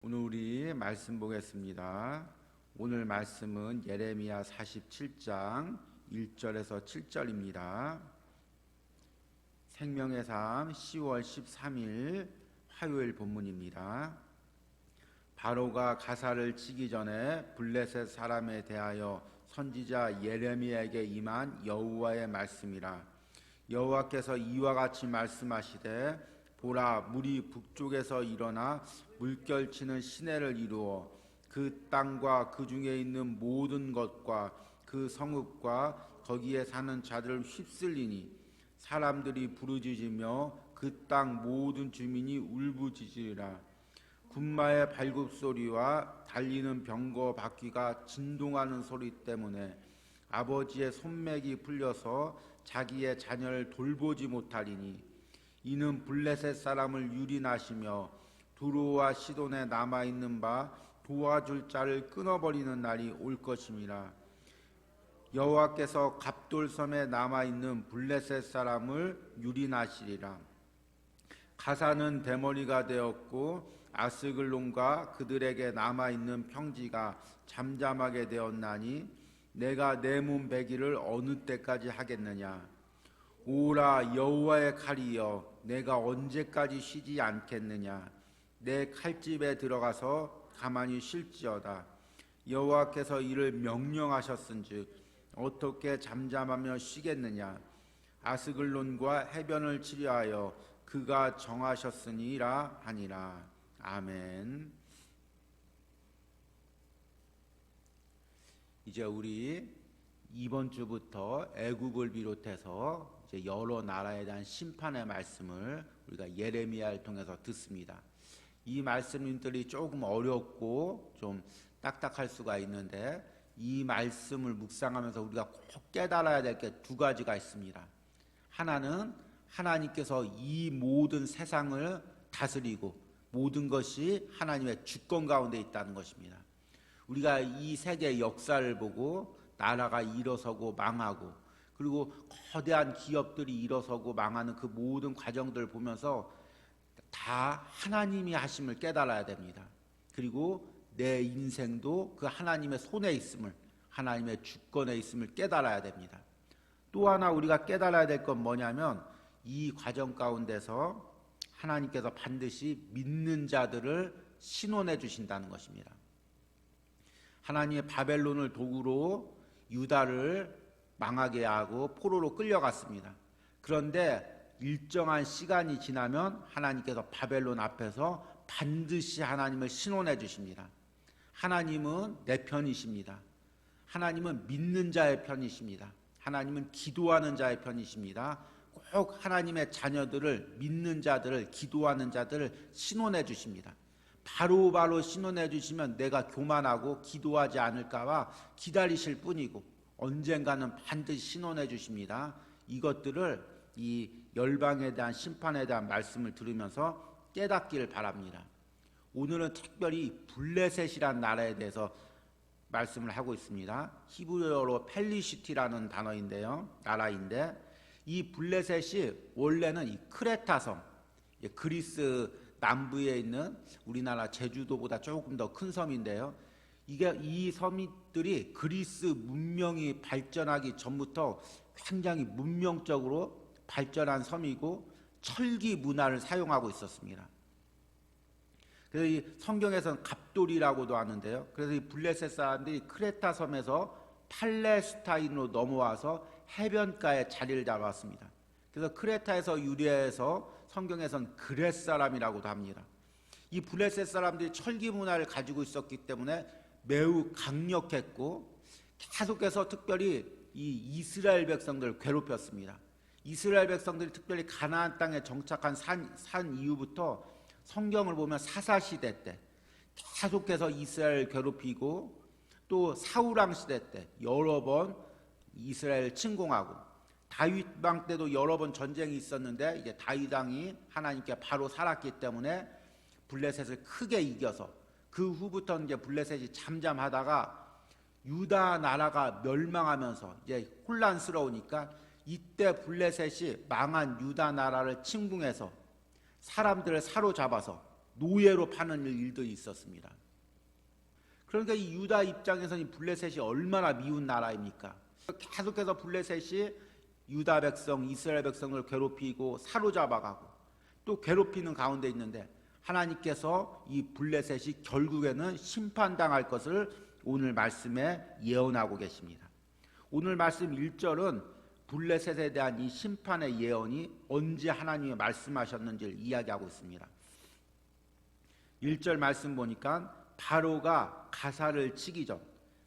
오늘 우리 말씀 보겠습니다. 오늘 말씀은 예레미야 47장 1절에서 7절입니다. 생명의 삶 10월 13일 화요일 본문입니다. 바로가 가사를 치기 전에 블레셋 사람에 대하여 선지자 예레미야에게 임한 여호와의 말씀이라. 여호와께서 이와 같이 말씀하시되 보라, 물이 북쪽에서 일어나 물결치는 시내를 이루어 그 땅과 그 중에 있는 모든 것과 그 성읍과 거기에 사는 자들을 휩쓸리니 사람들이 부르짖으며 그 땅 모든 주민이 울부짖으리라. 군마의 발굽소리와 달리는 병거 바퀴가 진동하는 소리 때문에 아버지의 손맥이 풀려서 자기의 자녀를 돌보지 못하리니 이는 블레셋 사람을 유린하시며 두로와 시돈에 남아있는 바 도와줄 자를 끊어버리는 날이 올 것임이라. 여호와께서 갑돌섬에 남아있는 블레셋 사람을 유린하시리라. 가사는 대머리가 되었고 아스글론과 그들에게 남아있는 평지가 잠잠하게 되었나니 내가 내 몸 베기를 어느 때까지 하겠느냐. 오라 여호와의 칼이여, 내가 언제까지 쉬지 않겠느냐. 내 칼집에 들어가서 가만히 쉴지어다. 여호와께서 이를 명령하셨은즉 어떻게 잠잠하며 쉬겠느냐. 아스글론과 해변을 치료하여 그가 정하셨으니라 하니라. 아멘. 이제 우리 이번 주부터 애국을 비롯해서 이제 여러 나라에 대한 심판의 말씀을 우리가 예레미야를 통해서 듣습니다. 이 말씀들이 조금 어렵고 좀 딱딱할 수가 있는데 이 말씀을 묵상하면서 우리가 꼭 깨달아야 될 게 두 가지가 있습니다. 하나는 하나님께서 이 모든 세상을 다스리고 모든 것이 하나님의 주권 가운데 있다는 것입니다. 우리가 이 세계의 역사를 보고 나라가 일어서고 망하고 그리고 거대한 기업들이 일어서고 망하는 그 모든 과정들을 보면서 다 하나님이 하심을 깨달아야 됩니다. 그리고 내 인생도 그 하나님의 손에 있음을, 하나님의 주권에 있음을 깨달아야 됩니다. 또 하나 우리가 깨달아야 될 건 뭐냐면 이 과정 가운데서 하나님께서 반드시 믿는 자들을 신원해 주신다는 것입니다. 하나님의 바벨론을 도구로 유다를 망하게 하고 포로로 끌려갔습니다. 그런데 일정한 시간이 지나면 하나님께서 바벨론 앞에서 반드시 하나님을 신원해 주십니다. 하나님은 내 편이십니다. 하나님은 믿는 자의 편이십니다. 하나님은 기도하는 자의 편이십니다. 꼭 하나님의 자녀들을, 믿는 자들을, 기도하는 자들을 신원해 주십니다. 바로 신원해 주시면 내가 교만하고 기도하지 않을까봐 기다리실 뿐이고 언젠가는 반드시 신원해 주십니다. 이것들을 이 열방에 대한 심판에 대한 말씀을 들으면서 깨닫기를 바랍니다. 오늘은 특별히 블레셋이라는 나라에 대해서 말씀을 하고 있습니다. 히브리어로 펠리시티라는 단어인데요, 나라인데 이 블레셋이 원래는 이 크레타 섬, 그리스 남부에 있는 우리나라 제주도보다 조금 더 큰 섬인데요. 이 섬들이 그리스 문명이 발전하기 전부터 굉장히 문명적으로 발전한 섬이고 철기 문화를 사용하고 있었습니다. 그래서 이 성경에서는 갑돌이라고도 하는데요. 그래서 이 블레셋 사람들이 크레타 섬에서 팔레스타인으로 넘어와서 해변가에 자리를 잡았습니다. 그래서 크레타에서 유래해서 성경에서는 그렛 사람이라고도 합니다. 이 블레셋 사람들이 철기 문화를 가지고 있었기 때문에 매우 강력했고 계속해서 특별히 이 이스라엘 백성들을 괴롭혔습니다. 이스라엘 백성들이 특별히 가나안 땅에 정착한 산 이후부터 성경을 보면 사사시대 때 계속해서 이스라엘을 괴롭히고 또 사울왕 시대 때 여러 번 이스라엘을 침공하고 다윗 왕 때도 여러 번 전쟁이 있었는데 이제 다윗 왕이 하나님께 바로 살았기 때문에 블레셋을 크게 이겨서 그 후부터 이제 블레셋이 잠잠하다가 유다 나라가 멸망하면서 이제 혼란스러우니까 이때 블레셋이 망한 유다 나라를 침공해서 사람들을 사로잡아서 노예로 파는 일들이 있었습니다. 그러니까 이 유다 입장에서는 이 블레셋이 얼마나 미운 나라입니까? 계속해서 블레셋이 유다 백성, 이스라엘 백성을 괴롭히고 사로잡아가고 또 괴롭히는 가운데 있는데 하나님께서 이 블레셋이 결국에는 심판당할 것을 오늘 말씀에 예언하고 계십니다. 오늘 말씀 1절은 블레셋에 대한 이 심판의 예언이 언제 하나님이 말씀하셨는지를 이야기하고 있습니다. 1절 말씀 보니까 바로가 가사를 치기 전,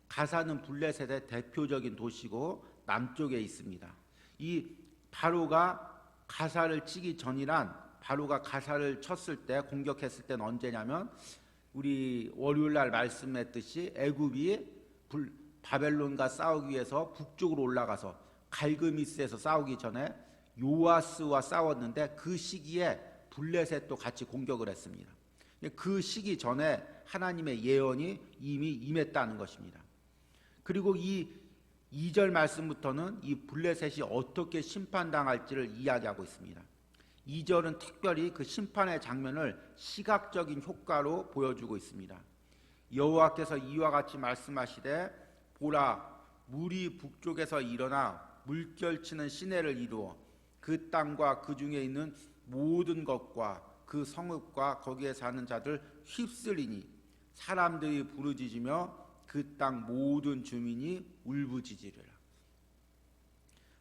가사는 블레셋의 대표적인 도시고 남쪽에 있습니다. 이 바로가 가사를 치기 전이란, 바로가 가사를 쳤을 때, 공격했을 때는 언제냐면 우리 월요일날 말씀했듯이 애굽이 바벨론과 싸우기 위해서 북쪽으로 올라가서 갈그미스에서 싸우기 전에 요아스와 싸웠는데 그 시기에 블레셋도 같이 공격을 했습니다. 그 시기 전에 하나님의 예언이 이미 임했다는 것입니다. 그리고 이 2절 말씀부터는 이 블레셋이 어떻게 심판당할지를 이야기하고 있습니다. 2절은 특별히 그 심판의 장면을 시각적인 효과로 보여주고 있습니다. 여호와께서 이와 같이 말씀하시되 보라, 물이 북쪽에서 일어나 물결치는 시내를 이루어 그 땅과 그 중에 있는 모든 것과 그 성읍과 거기에 사는 자들 휩쓸리니 사람들이 부르짖으며 그 땅 모든 주민이 울부짖으리라.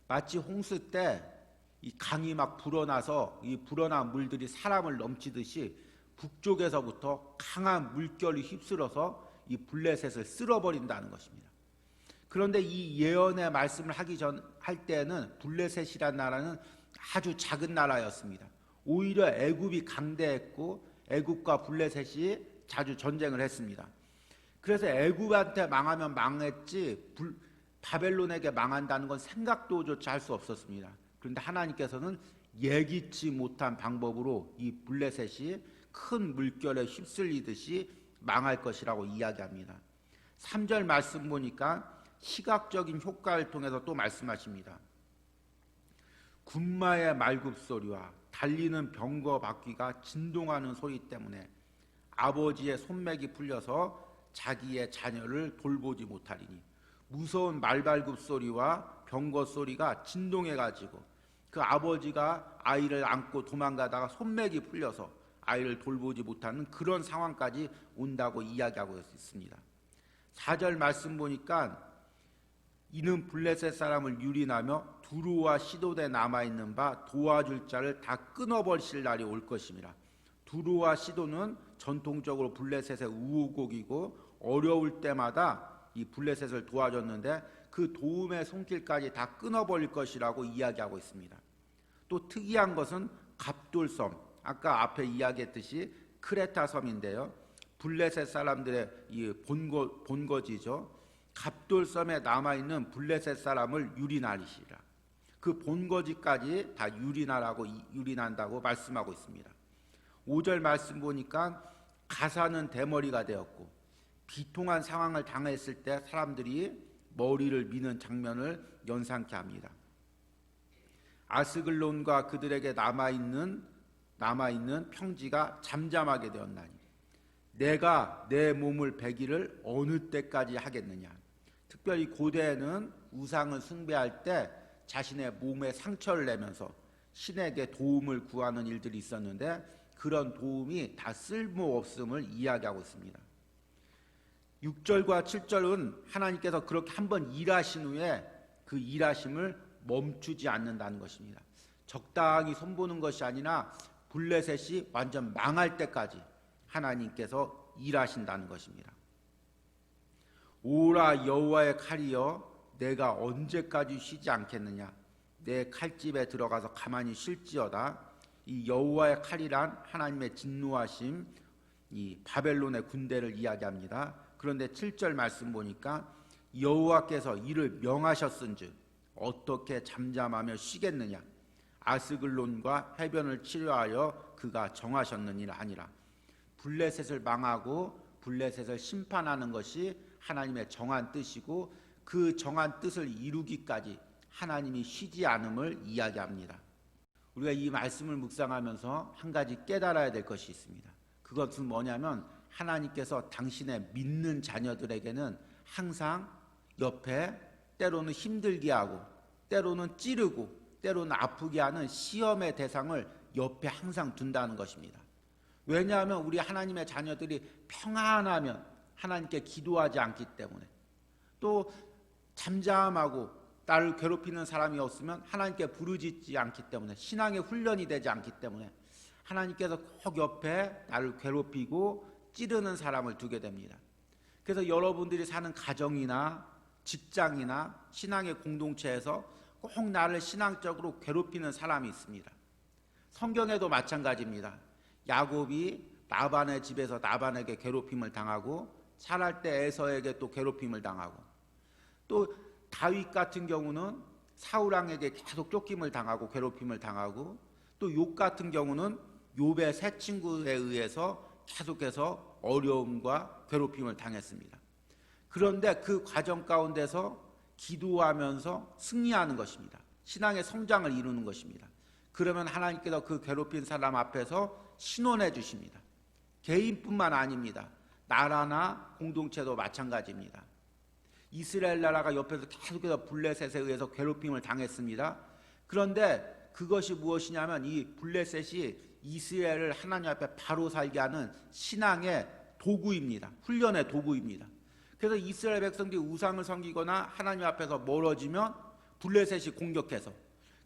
마치 홍수 때 이 강이 막 불어나서 이 불어난 물들이 사람을 넘치듯이 북쪽에서부터 강한 물결이 휩쓸어서 이 블레셋을 쓸어버린다는 것입니다. 그런데 이 예언의 말씀을 할 때는 블레셋이라는 나라는 아주 작은 나라였습니다. 오히려 애굽이 강대했고 애굽과 블레셋이 자주 전쟁을 했습니다. 그래서 애굽한테 망하면 망했지 바벨론에게 망한다는 건 생각도조차 할 수 없었습니다. 그런데 하나님께서는 예기치 못한 방법으로 이 블레셋이 큰 물결에 휩쓸리듯이 망할 것이라고 이야기합니다. 3절 말씀 보니까 시각적인 효과를 통해서 또 말씀하십니다. 군마의 말굽소리와 달리는 병거 바퀴가 진동하는 소리 때문에 아버지의 손맥이 풀려서 자기의 자녀를 돌보지 못하리니, 무서운 말발굽 소리와 병거 소리가 진동해가지고 그 아버지가 아이를 안고 도망가다가 손맥이 풀려서 아이를 돌보지 못하는 그런 상황까지 온다고 이야기하고 있습니다. 4절 말씀 보니까 이는 블레셋 사람을 유린하며 두루와 시돈에 남아있는 바 도와줄 자를 다 끊어버리실 날이 올 것입니다. 두루와 시돈은 전통적으로 블레셋의 우호국이고 어려울 때마다 이 블레셋을 도와줬는데 그 도움의 손길까지 다 끊어버릴 것이라고 이야기하고 있습니다. 또 특이한 것은 갑돌섬, 아까 앞에 이야기했듯이 크레타 섬인데요. 블레셋 사람들의 이 본거지죠. 갑돌섬에 남아있는 블레셋 사람을 유린하리시라. 그 본거지까지 다 유린한다고 말씀하고 있습니다. 5절 말씀 보니까 가사는 대머리가 되었고 비통한 상황을 당했을 때 사람들이 머리를 미는 장면을 연상케 합니다. 아스글론과 그들에게 남아있는 평지가 잠잠하게 되었나니 내가 내 몸을 베기를 어느 때까지 하겠느냐. 특별히 고대에는 우상을 숭배할 때 자신의 몸에 상처를 내면서 신에게 도움을 구하는 일들이 있었는데 그런 도움이 다 쓸모없음을 이야기하고 있습니다. 6절과 7절은 하나님께서 그렇게 한번 일하신 후에 그 일하심을 멈추지 않는다는 것입니다. 적당히 손보는 것이 아니라 블레셋이 완전 망할 때까지 하나님께서 일하신다는 것입니다. 오라 여호와의 칼이여, 내가 언제까지 쉬지 않겠느냐. 내 칼집에 들어가서 가만히 쉴지어다. 이 여호와의 칼이란 하나님의 진노하심, 이 바벨론의 군대를 이야기합니다. 그런데 7절 말씀 보니까 여호와께서 이를 명하셨은즉 어떻게 잠잠하며 쉬겠느냐. 아스글론과 해변을 치료하여 그가 정하셨느니라 하니라. 블레셋을 망하고 블레셋을 심판하는 것이 하나님의 정한 뜻이고 그 정한 뜻을 이루기까지 하나님이 쉬지 않음을 이야기합니다. 우리가 이 말씀을 묵상하면서 한 가지 깨달아야 될 것이 있습니다. 그것은 뭐냐면 하나님께서 당신의 믿는 자녀들에게는 항상 옆에 때로는 힘들게 하고 때로는 찌르고 때로는 아프게 하는 시험의 대상을 옆에 항상 둔다는 것입니다. 왜냐하면 우리 하나님의 자녀들이 평안하면 하나님께 기도하지 않기 때문에, 또 잠잠하고 나를 괴롭히는 사람이 없으면 하나님께 부르짖지 않기 때문에, 신앙의 훈련이 되지 않기 때문에 하나님께서 꼭 옆에 나를 괴롭히고 찌르는 사람을 두게 됩니다. 그래서 여러분들이 사는 가정이나 직장이나 신앙의 공동체에서 꼭 나를 신앙적으로 괴롭히는 사람이 있습니다. 성경에도 마찬가지입니다. 야곱이 라반의 집에서 라반에게 괴롭힘을 당하고 살할 때 에서에게 또 괴롭힘을 당하고, 또 다윗 같은 경우는 사울 왕에게 계속 쫓김을 당하고 괴롭힘을 당하고, 또 욥 같은 경우는 욥의 새 친구에 의해서 계속해서 어려움과 괴롭힘을 당했습니다. 그런데 그 과정 가운데서 기도하면서 승리하는 것입니다. 신앙의 성장을 이루는 것입니다. 그러면 하나님께서 그 괴롭힌 사람 앞에서 신원해 주십니다. 개인뿐만 아닙니다. 나라나 공동체도 마찬가지입니다. 이스라엘 나라가 옆에서 계속해서 블레셋에 의해서 괴롭힘을 당했습니다. 그런데 그것이 무엇이냐면 이 블레셋이 이스라엘을 하나님 앞에 바로 살게 하는 신앙의 도구입니다. 훈련의 도구입니다. 그래서 이스라엘 백성들이 우상을 섬기거나 하나님 앞에서 멀어지면 블레셋이 공격해서,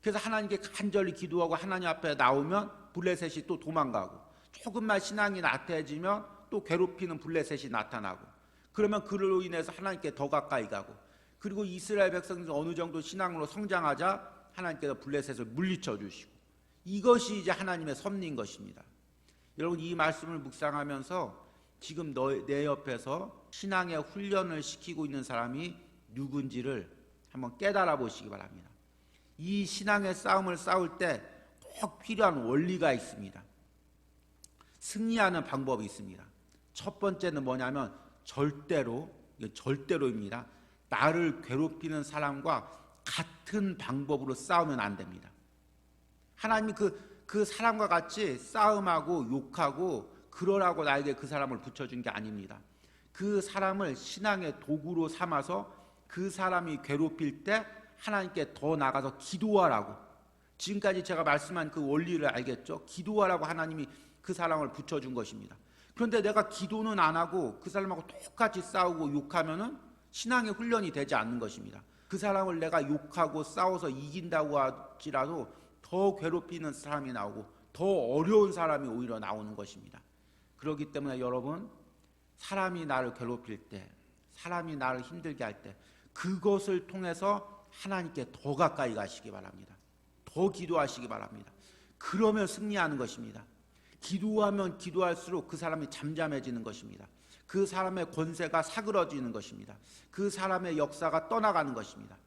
그래서 하나님께 간절히 기도하고 하나님 앞에 나오면 블레셋이 또 도망가고, 조금만 신앙이 나태해지면 또 괴롭히는 블레셋이 나타나고, 그러면 그로 인해서 하나님께 더 가까이 가고, 그리고 이스라엘 백성들이 어느 정도 신앙으로 성장하자 하나님께서 블레셋을 물리쳐 주시고, 이것이 이제 하나님의 섭리인 것입니다. 여러분, 이 말씀을 묵상하면서 지금 내 옆에서 신앙의 훈련을 시키고 있는 사람이 누군지를 한번 깨달아 보시기 바랍니다. 이 신앙의 싸움을 싸울 때 꼭 필요한 원리가 있습니다. 승리하는 방법이 있습니다. 첫 번째는 뭐냐면 절대로입니다. 나를 괴롭히는 사람과 같은 방법으로 싸우면 안 됩니다. 하나님이 그 사람과 같이 싸움하고 욕하고 그러라고 나에게 그 사람을 붙여준 게 아닙니다. 그 사람을 신앙의 도구로 삼아서 그 사람이 괴롭힐 때 하나님께 더 나가서 기도하라고, 지금까지 제가 말씀한 그 원리를 알겠죠? 기도하라고 하나님이 그 사람을 붙여준 것입니다. 그런데 내가 기도는 안 하고 그 사람하고 똑같이 싸우고 욕하면은 신앙의 훈련이 되지 않는 것입니다. 그 사람을 내가 욕하고 싸워서 이긴다고 할지라도 더 괴롭히는 사람이 나오고 더 어려운 사람이 오히려 나오는 것입니다. 그렇기 때문에 여러분, 사람이 나를 괴롭힐 때, 사람이 나를 힘들게 할 때 그것을 통해서 하나님께 더 가까이 가시기 바랍니다. 더 기도하시기 바랍니다. 그러면 승리하는 것입니다. 기도하면 기도할수록 그 사람이 잠잠해지는 것입니다. 그 사람의 권세가 사그러지는 것입니다. 그 사람의 역사가 떠나가는 것입니다.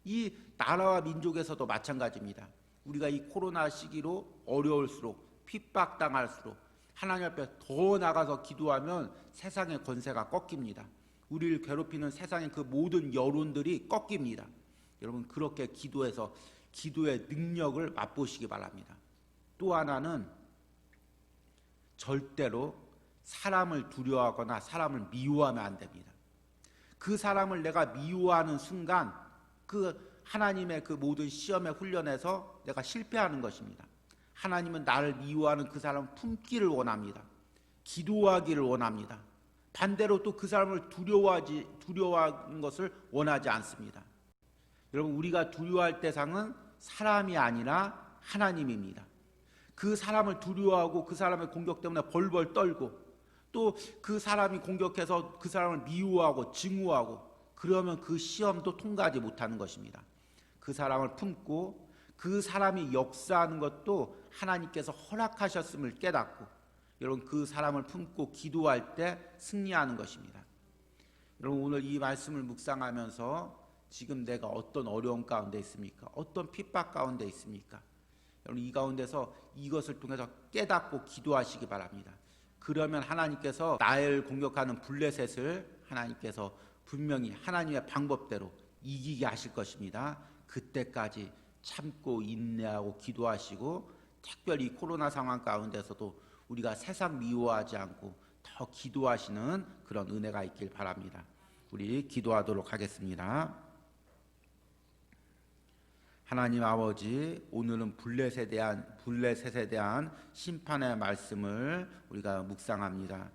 이 나라와 민족에서도 마찬가지입니다. 우리가 이 코로나 시기로 어려울수록, 핍박당할수록 하나님 앞에 더 나가서 기도하면 세상의 권세가 꺾입니다. 우리를 괴롭히는 세상의 그 모든 여론들이 꺾입니다. 여러분, 그렇게 기도해서 기도의 능력을 맛보시기 바랍니다. 또 하나는 절대로 사람을 두려워하거나 사람을 미워하면 안 됩니다. 그 사람을 내가 미워하는 순간 그 하나님의 그 모든 시험의 훈련에서 내가 실패하는 것입니다. 하나님은 나를 미워하는 그 사람을 품기를 원합니다. 기도하기를 원합니다. 반대로 또 그 사람을 두려워하는 것을 원하지 않습니다. 여러분, 우리가 두려워할 대상은 사람이 아니라 하나님입니다. 그 사람을 두려워하고 그 사람의 공격 때문에 벌벌 떨고, 또 그 사람이 공격해서 그 사람을 미워하고 증오하고, 그러면 그 시험도 통과하지 못하는 것입니다. 그 사람을 품고 그 사람이 역사하는 것도 하나님께서 허락하셨음을 깨닫고, 여러분, 그 사람을 품고 기도할 때 승리하는 것입니다. 여러분, 오늘 이 말씀을 묵상하면서 지금 내가 어떤 어려움 가운데 있습니까? 어떤 핍박 가운데 있습니까? 여러분, 이 가운데서 이것을 통해서 깨닫고 기도하시기 바랍니다. 그러면 하나님께서 나를 공격하는 블레셋을 하나님께서 분명히 하나님의 방법대로 이기게 하실 것입니다. 그때까지 참고 인내하고 기도하시고, 특별히 코로나 상황 가운데서도 우리가 세상 미워하지 않고 더 기도하시는 그런 은혜가 있길 바랍니다. 우리 기도하도록 하겠습니다. 하나님 아버지, 오늘은 블레셋에 대한 심판의 말씀을 우리가 묵상합니다.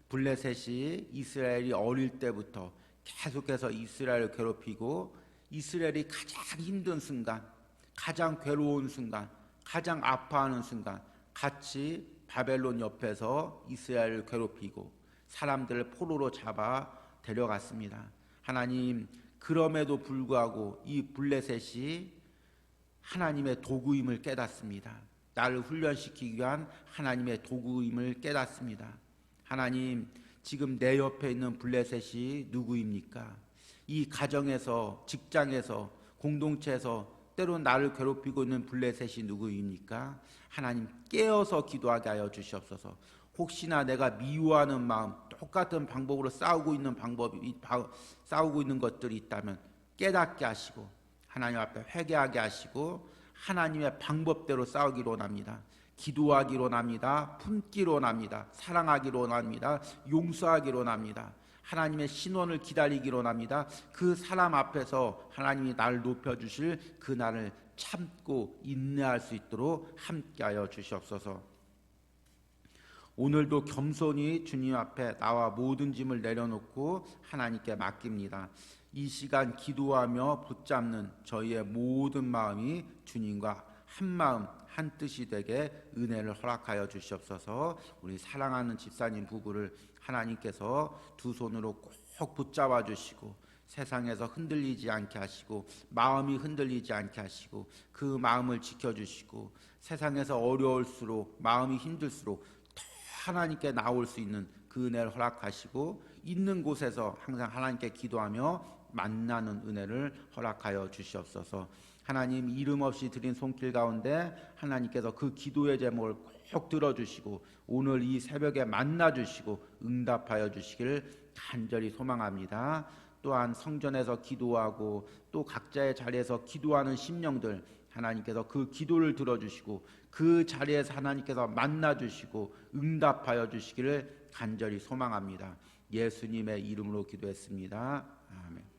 블레셋이 이스라엘이 어릴 때부터 계속해서 이스라엘을 괴롭히고 이스라엘이 가장 힘든 순간, 가장 괴로운 순간, 가장 아파하는 순간 같이 바벨론 옆에서 이스라엘을 괴롭히고 사람들을 포로로 잡아 데려갔습니다. 하나님, 그럼에도 불구하고 이 블레셋이 하나님의 도구임을 깨닫습니다. 나를 훈련시키기 위한 하나님의 도구임을 깨닫습니다. 하나님, 지금 내 옆에 있는 블레셋이 누구입니까? 이 가정에서, 직장에서, 공동체에서 때로 나를 괴롭히고 있는 블레셋이 누구입니까? 하나님, 깨어서 기도하게 하여 주시옵소서. 혹시나 내가 미워하는 마음, 똑같은 방법으로 싸우고 있는 것들이 있다면 깨닫게 하시고 하나님 앞에 회개하게 하시고 하나님의 방법대로 싸우기로 원합니다. 기도하기로 원합니다. 품기로 원합니다. 사랑하기로 원합니다. 용서하기로 원합니다. 하나님의 신원을 기다리기로 원합니다. 그 사람 앞에서 하나님이 나를 높여주실 그날을 참고 인내할 수 있도록 함께하여 주시옵소서. 오늘도 겸손히 주님 앞에 나와 모든 짐을 내려놓고 하나님께 맡깁니다. 이 시간 기도하며 붙잡는 저희의 모든 마음이 주님과 한 마음 한 뜻이 되게 은혜를 허락하여 주시옵소서. 우리 사랑하는 집사님 부부를 하나님께서 두 손으로 꼭 붙잡아 주시고 세상에서 흔들리지 않게 하시고 마음이 흔들리지 않게 하시고 그 마음을 지켜주시고 세상에서 어려울수록 마음이 힘들수록 더 하나님께 나올 수 있는 그 은혜를 허락하시고 있는 곳에서 항상 하나님께 기도하며 만나는 은혜를 허락하여 주시옵소서. 하나님, 이름 없이 드린 손길 가운데 하나님께서 그 기도의 제목을 꼭 들어주시고 오늘 이 새벽에 만나주시고 응답하여 주시기를 간절히 소망합니다. 또한 성전에서 기도하고 또 각자의 자리에서 기도하는 심령들 하나님께서 그 기도를 들어주시고 그 자리에서 하나님께서 만나주시고 응답하여 주시기를 간절히 소망합니다. 예수님의 이름으로 기도했습니다. 아멘.